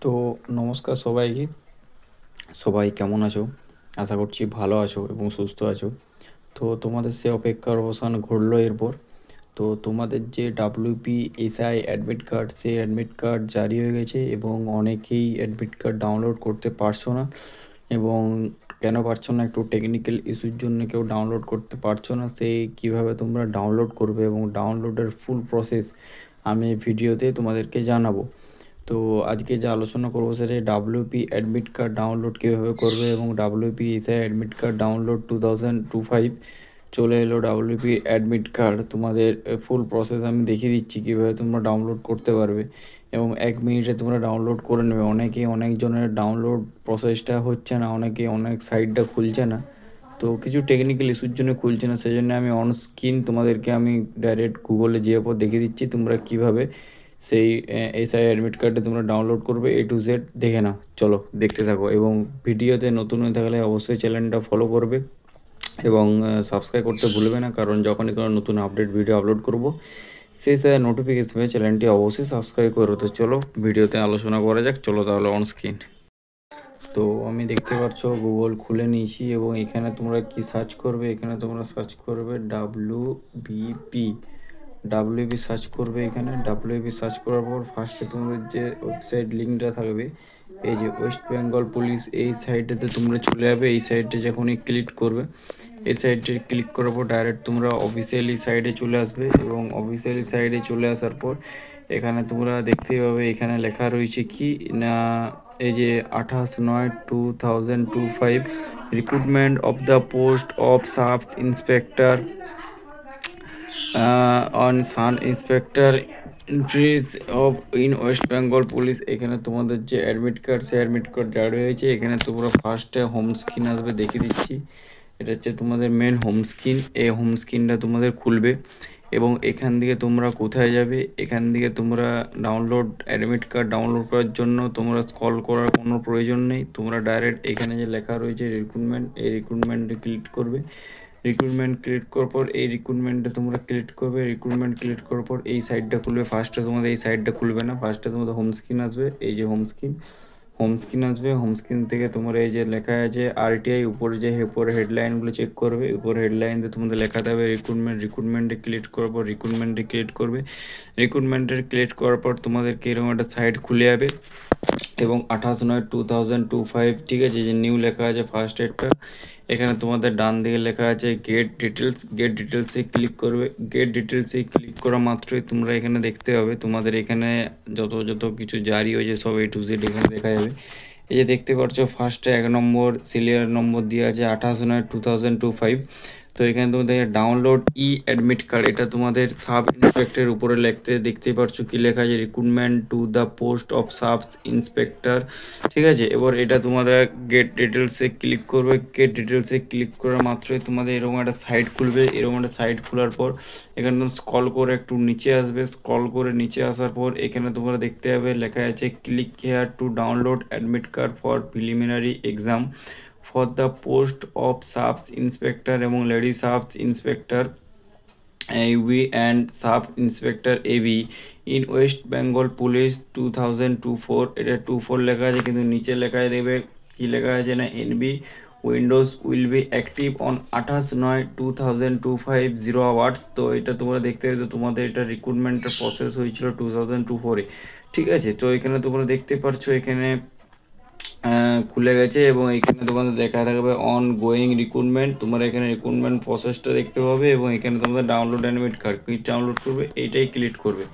তো নমস্কার সবাইকে। সবাই কেমন আছো? আশা করছি ভালো আছো এবং সুস্থ আছো। তো তোমাদের সে অপেক্ষার অবসান ঘটলো এরপর। তো তোমাদের যে WPSI অ্যাডমিট কার্ড, সেই অ্যাডমিট কার্ড জারি হয়ে গেছে এবং অনেকেই অ্যাডমিট কার্ড ডাউনলোড করতে পারছো না। এবং কেন পারছো না, একটু টেকনিক্যাল ইস্যুর জন্য কেউ ডাউনলোড করতে পারছো না। সেই কীভাবে তোমরা ডাউনলোড করবে এবং ডাউনলোডের ফুল প্রসেস আমি ভিডিওতে তোমাদেরকে জানাবো। তো আজকে যে আলোচনা করবো সেটা ডাব্লিউপি অ্যাডমিট কার্ড ডাউনলোড কীভাবে করবে এবং WPSI অ্যাডমিট কার্ড ডাউনলোড 2025 চলে এলো। WP অ্যাডমিট কার্ড তোমাদের ফুল প্রসেস আমি দেখিয়ে দিচ্ছি কীভাবে তোমরা ডাউনলোড করতে পারবে এবং 1 মিনিটে তোমরা ডাউনলোড করে নেবে। অনেকজনের ডাউনলোড প্রসেসটা হচ্ছে না, অনেক সাইটটা খুলছে না। তো কিছু টেকনিক্যাল ইস্যুর জন্য খুলছে না, সেই জন্য আমি অন স্ক্রিন তোমাদেরকে আমি ডাইরেক্ট গুগলে যেয়ে পর দেখিয়ে দিচ্ছি তোমরা কীভাবে সেই এসআই অ্যাডমিট কার্ডে তোমরা ডাউনলোড করবে। A to Z দেখে নাও, চলো দেখতে থাকো। এবং ভিডিওতে নতুন হয়ে থাকলে অবশ্যই চ্যানেলটা ফলো করবে এবং সাবস্ক্রাইব করতে ভুলবে না, কারণ যখনই কোনো নতুন আপডেট ভিডিও আপলোড করব সেই নোটিফিকেশন পেয়ে চ্যানেলটি অবশ্যই সাবস্ক্রাইব করো। তো চলো ভিডিওতে আলোচনা করা যাক, চলো তাহলে অন স্ক্রিন। তো আমি দেখতে পাচ্ছ গুগল খুলে নিয়েছি এবং এখানে তোমরা কি সার্চ করবে, এখানে তোমরা সার্চ করবে WBP। WB সার্চ করবে, এখানে WB সার্চ করার পর ফার্স্টে তোমাদের যে ওয়েবসাইট লিঙ্কটা থাকবে, এই যে ওয়েস্ট বেঙ্গল পুলিশ, এই সাইটেতে তোমরা চলে যাবে। এই সাইটে যখনই ক্লিক করবে, এই সাইটে ক্লিক করার পর ডাইরেক্ট তোমরা অফিসিয়ালি সাইটে চলে আসবে এবং অফিসিয়ালি সাইটে চলে আসার পর এখানে তোমরা দেখতে পাবে এখানে লেখা রয়েছে কি না, এই যে 28/9/2025 recruitment of the post of sub inspector on sun inspector increase of in West Bengal police. এখানে তোমাদের যে অ্যাডমিট কার্ড, সেই অ্যাডমিট কার্ড জারি হয়েছে। এখানে তোমরা ফার্স্টে হোম স্ক্রিন আসবে, দেখিয়ে দিচ্ছি। এটা হচ্ছে তোমাদের মেন হোম স্ক্রিন। এই হোম স্ক্রিনটা তোমাদের খুলবে এবং এখান থেকে তোমরা কোথায় যাবে, এখান থেকে তোমরা ডাউনলোড অ্যাডমিট কার্ড ডাউনলোড করার জন্য তোমরা স্ক্রল করার কোনো প্রয়োজন নেই। তোমরা ডাইরেক্ট এখানে যে লেখা রয়েছে রিক্রুটমেন্ট, এই রিক্রুটমেন্টে ক্লিক করবে। রিক্রুটমেন্ট ক্লিক করার পর এই রিক্রুটমেন্টে তোমরা ক্লিক করবে। রিক্রুটমেন্ট ক্লিক করার পর এই সাইটটা খুলবে। ফার্স্টে তোমাদের এই সাইটটা খুলবে না, ফার্স্টে তোমাদের হোম স্ক্রিন আসবে। এই যে হোম স্ক্রিন, হোম স্ক্রিন আসবে। হোম স্ক্রিন থেকে তোমরা এই যে লেখা আছে RTI, উপরে যে উপরে হেডলাইনগুলো চেক করবে। উপরে হেডলাইনে তোমাদের লেখা থাকবে রিক্রুটমেন্ট। রিক্রুটমেন্টে ক্লিক করার পর রিক্রুটমেন্টে ক্লিক করবে। রিক্রুটমেন্টের ক্লিক করার পর তোমাদেরকে এরকম একটা সাইট খুলে যাবে এবং 28/9/2025, ঠিক আছে, যে নিউ লেখা আছে ফার্স্ট এডটা। এখানে তোমাদের ডান দিকে লেখা আছে গেট ডিটেলস। গেট ডিটেলসে ক্লিক করবে। গেট ডিটেলসে ক্লিক করা মাত্রই তোমরা এখানে দেখতে পাবে তোমাদের এখানে যত যত কিছু জারি হয়েছে সব A to Z এখানে দেখা যাবে। এই যে দেখতে পাচ্ছ ফার্স্টে 1 নম্বর সিরিয়াল নম্বর দিয়ে আছে 28/9/2025। তো এখানে তোমাদের ডাউনলোড অ্যাডমিট কার্ড, এটা তোমাদের সাব ইন্সপেক্টরের উপরে দেখতেই পারছো কি লেখা আছে recruitment to the post of sub inspector, ঠিক আছে। এবার এটা তোমরা গেট ডিটেলসে ক্লিক করবে। গেট ডিটেলসে ক্লিক করার মাত্রই তোমাদের এরকম একটা সাইট খুলবে। এরকম একটা সাইট খোলার পর এখানে তুমি স্ক্রল করে একটু নিচে আসবে। স্ক্রল করে নিচে আসার পর এখানে তোমরা দেখতে পাবে লেখা আছে click here to download admit card for preliminary exam for the post of sub inspector এবং lady sub inspector AV and sub inspector AB in West Bengal police 2024। এটা 24 লেখা আছে, কিন্তু নিচে লেখা দেবে কি লেখা আছে না NB Windows will be active on 28/9/2025 0 hours। তো এটা তোমরা দেখতে পাবে তোমাদের এটা রিক্রুটমেন্টের প্রসেস হয়েছিল 2024-এ, ঠিক আছে। তো এখানে তোমরা দেখতে পাচ্ছ এখানে খুলে গেছে এবং এখানে তোমাদের দেখা থাকবে অন গোয়িং রিক্রুটমেন্ট। তোমরা এখানে রিক্রুটমেন্ট প্রসেসটা দেখতে পাবে এবং এখানে তোমরা download admit card quick download করবে, এইটাই ক্লিক করবে।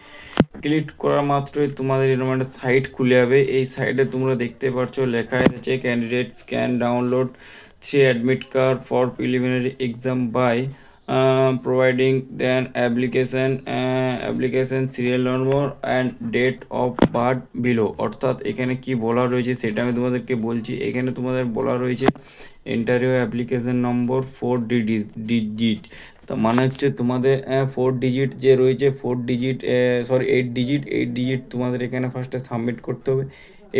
ক্লিক করা মাত্রই তোমাদের এরকম একটা সাইট খুলে যাবে। এই সাইটে তোমরা দেখতে পাচ্ছ লেখা আছে candidates can download 3 admit card for preliminary exam by providing then application serial number and date of birth below. অর্থাৎ এখানে কি বলা রয়েছে সেটা আমি তোমাদেরকে বলছি। এখানে তোমাদের বলা রয়েছে ইন্টারভিউ অ্যাপ্লিকেশন নম্বর 4 ডিজিট। তো মানে হচ্ছে তোমাদের 4 ডিজিট যে রয়েছে, 4 ডিজিট, সরি 8 ডিজিট তোমাদের এখানে ফার্স্টে সাবমিট করতে হবে।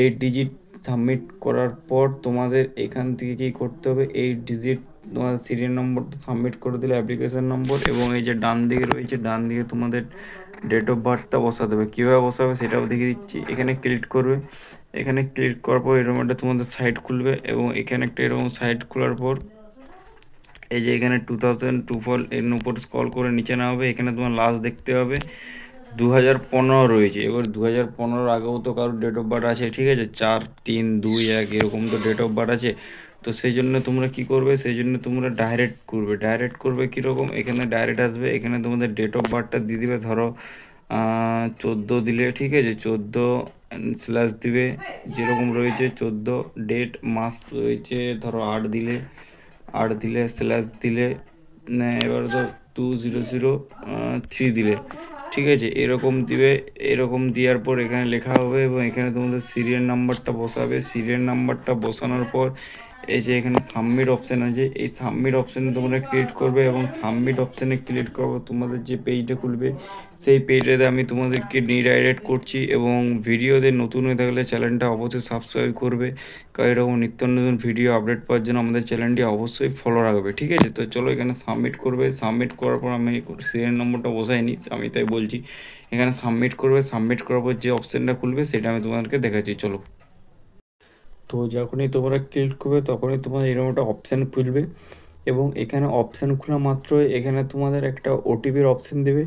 8 ডিজিট সাবমিট করার পর তোমাদের এখান থেকে কি করতে হবে, 8 ডিজিট তোমাদের সিরিয়াল নম্বরটা সাবমিট করে দিলে অ্যাপ্লিকেশন নম্বর, এবং এই যে ডান দিকে রয়েছে, ডান দিকে তোমাদের ডেট অফ বার্থটা বসাতে হবে। কীভাবে বসাবে সেটাও দেখিয়ে দিচ্ছি। এখানে ক্লিক করবে, এখানে ক্লিক করার পর এরকম একটা তোমাদের সাইট খুলবে, এবং এখানে একটা এরকম সাইট খোলার পর এই যে এখানে 2024 এর উপর স্ক্রল করে নিচে না হবে, এখানে তোমার লাস্ট দেখতে হবে 2015 রয়েছে। এবার 2015 আগেও তো কারোর ডেট অফ বার্থ আছে, ঠিক আছে, 4-3-2-1 এরকম তো ডেট অফ বার্থ আছে। তো সেই জন্য তোমরা কি করবে, সেই জন্য তোমরা ডাইরেক্ট করবে কীরকম, এখানে ডাইরেক্ট আসবে, এখানে তোমাদের ডেট অফ বার্থটা দিয়ে দিবে, ধরো 14 দিলে, ঠিক আছে, 14 স্ল্যাশ দিবে, যেরকম রয়েছে 14, ডেট মাস রয়েছে ধরো 8 দিলে স্ল্যাশ দিলে, এবার তো 2003 দিলে, ঠিক আছে, এরকম দিবে। এরকম দেওয়ার পর এখানে লেখা হবে, এবং এখানে তোমাদের সিরিয়াল নাম্বারটা বসাবে। সিরিয়াল নাম্বারটা বসানোর পর এই যে এখানে সাবমিট অপশান আছে, এই সাবমিট অপশানে তোমরা ক্লিক করবে, এবং সাবমিট অপশানে ক্লিক করবো, তোমাদের যে পেজটা খুলবে সেই পেজটাতে আমি তোমাদেরকে রিডাইরেক্ট করছি। এবং ভিডিওতে নতুন হয়ে থাকলে চ্যানেলটা অবশ্যই সাবস্ক্রাইব করবে, কারণ এরকম নিত্য নতুন ভিডিও আপডেট পাওয়ার জন্য আমাদের চ্যানেলটি অবশ্যই ফলো রাখবে, ঠিক আছে। তো চলো এখানে সাবমিট করবে, সাবমিট করার পর আমি সিরিয়াল নম্বরটা বসাইনি, আমি তাই বলছি। এখানে সাবমিট করবে, সাবমিট করার পর যে অপশানটা খুলবে সেটা আমি তোমাদেরকে দেখাচ্ছি, চলো। তো যখনই তোমরা ক্লিক করবে তখনই তোমার এরকম একটা অপশান খুলবে, এবং এখানে অপশান খোলা মাত্রই এখানে তোমাদের একটা ওটিপির অপশান দেবে।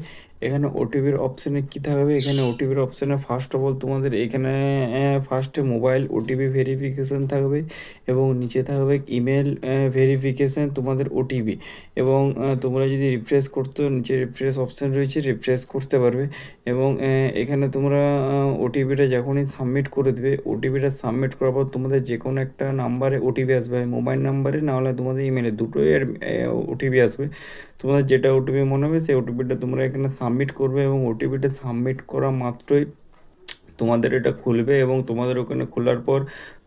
এখানে ওটিপির অপশানে কী থাকবে, এখানে ওটিপির অপশানে ফার্স্ট অফ অল তোমাদের এখানে ফার্স্টে মোবাইল ওটিপি ভেরিফিকেশান থাকবে, এবং নিচে থাকবে ইমেল ভেরিফিকেশান তোমাদের ওটিপি। এবং তোমরা যদি রিফ্রেশ করতে, নিচে রিফ্রেশ অপশান রয়েছে, রিফ্রেশ করতে পারবে। এবং এখানে তোমরা ওটিপিটা যখনই সাবমিট করে দেবে, ওটিপিটা সাবমিট করার পর তোমাদের যে কোনো একটা নাম্বারে ওটিপি আসবে, মোবাইল নাম্বারে না হলে তোমাদের ইমেলে, দুটোই ওটিপি আসবে। তোমাদের যেটা ওটিপি মনে হবে সেই ওটিপিটা তোমরা এখানে সাবমিট করবে, এবং ওটিপিটা সাবমিট করা মাত্রই তোমাদের এটা খুলবে, এবং তোমাদের ওখানে খোলার পর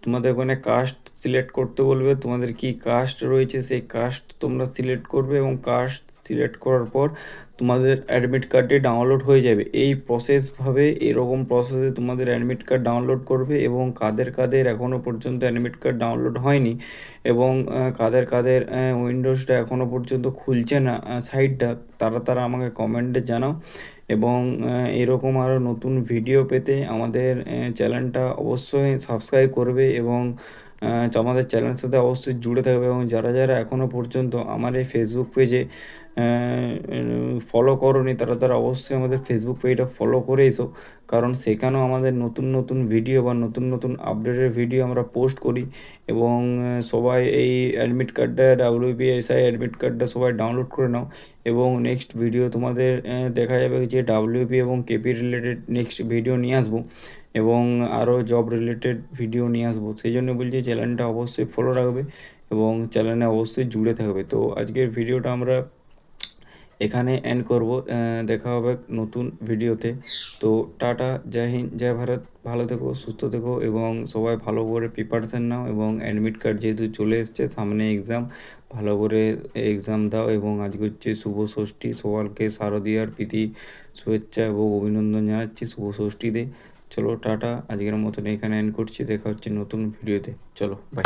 তোমাদের ওখানে কাস্ট সিলেক্ট করতে বলবে, তোমাদের কি কাস্ট রয়েছে সেই কাস্ট তোমরা সিলেক্ট করবে, এবং কাস্ট সিলেক্ট করার পর তোমাদের অ্যাডমিট কার্ডটি ডাউনলোড হয়ে যাবে। এই প্রসেসভাবে, এরকম প্রসেসে তোমাদের অ্যাডমিট কার্ড ডাউনলোড করবে, এবং কাদের কাদের এখনও পর্যন্ত অ্যাডমিট কার্ড ডাউনলোড হয়নি, এবং কাদের কাদের উইন্ডোজটা এখনও পর্যন্ত খুলছে না সাইটটা, তারা আমাকে কমেন্টে জানাও। এবং এরকম আরও নতুন ভিডিও পেতে আমাদের চ্যানেলটা অবশ্যই সাবস্ক্রাইব করবে, এবং আমাদের চ্যানেলের সাথে অবশ্যই জুড়ে থাকবে। এবং যারা যারা এখনও পর্যন্ত আমার এই ফেসবুক পেজে ফলো করোনি, তারা অবশ্যই আমাদের ফেসবুক পেজটা ফলো করে এসো, কারণ সেখানেও আমাদের নতুন নতুন ভিডিও বা নতুন নতুন আপডেটের ভিডিও আমরা পোস্ট করি। এবং সবাই এই অ্যাডমিট কার্ডটা, WBSI অ্যাডমিট কার্ডটা সবাই ডাউনলোড করে নাও, এবং নেক্সট ভিডিও তোমাদের দেখা যাবে যে WB এবং KP রিলেটেড নেক্সট ভিডিও নিয়ে আসবো, এবং আরও জব রিলেটেড ভিডিও নিয়ে আসবো। সেই জন্য বলছি চ্যানেলটা অবশ্যই ফলো রাখবে, এবং চ্যানেলে অবশ্যই জুড়ে থাকবে। তো আজকের ভিডিওটা আমরা এখানে এন্ড করব, দেখা হবে নতুন ভিডিওতে। তো টাটা, জয় হিন্দ, জয় ভারত, ভালো থেকো, সুস্থ থেকো, এবং সবাই ভালো করে প্রিপারেশান নাও, এবং অ্যাডমিট কার্ড যেহেতু চলে এসছে সামনে এক্সাম, ভালো করে এক্সাম দাও। এবং আজকে হচ্ছে শুভ ষষ্ঠী, সবাইকে শারদীয়ার প্রীতি শুভেচ্ছা এবং অভিনন্দন জানাচ্ছি শুভ ষষ্ঠীতে। চলো টাটা, আজকের মতন এখানে এন্ড করছি, দেখা হচ্ছে নতুন ভিডিওতে, চলো বাই।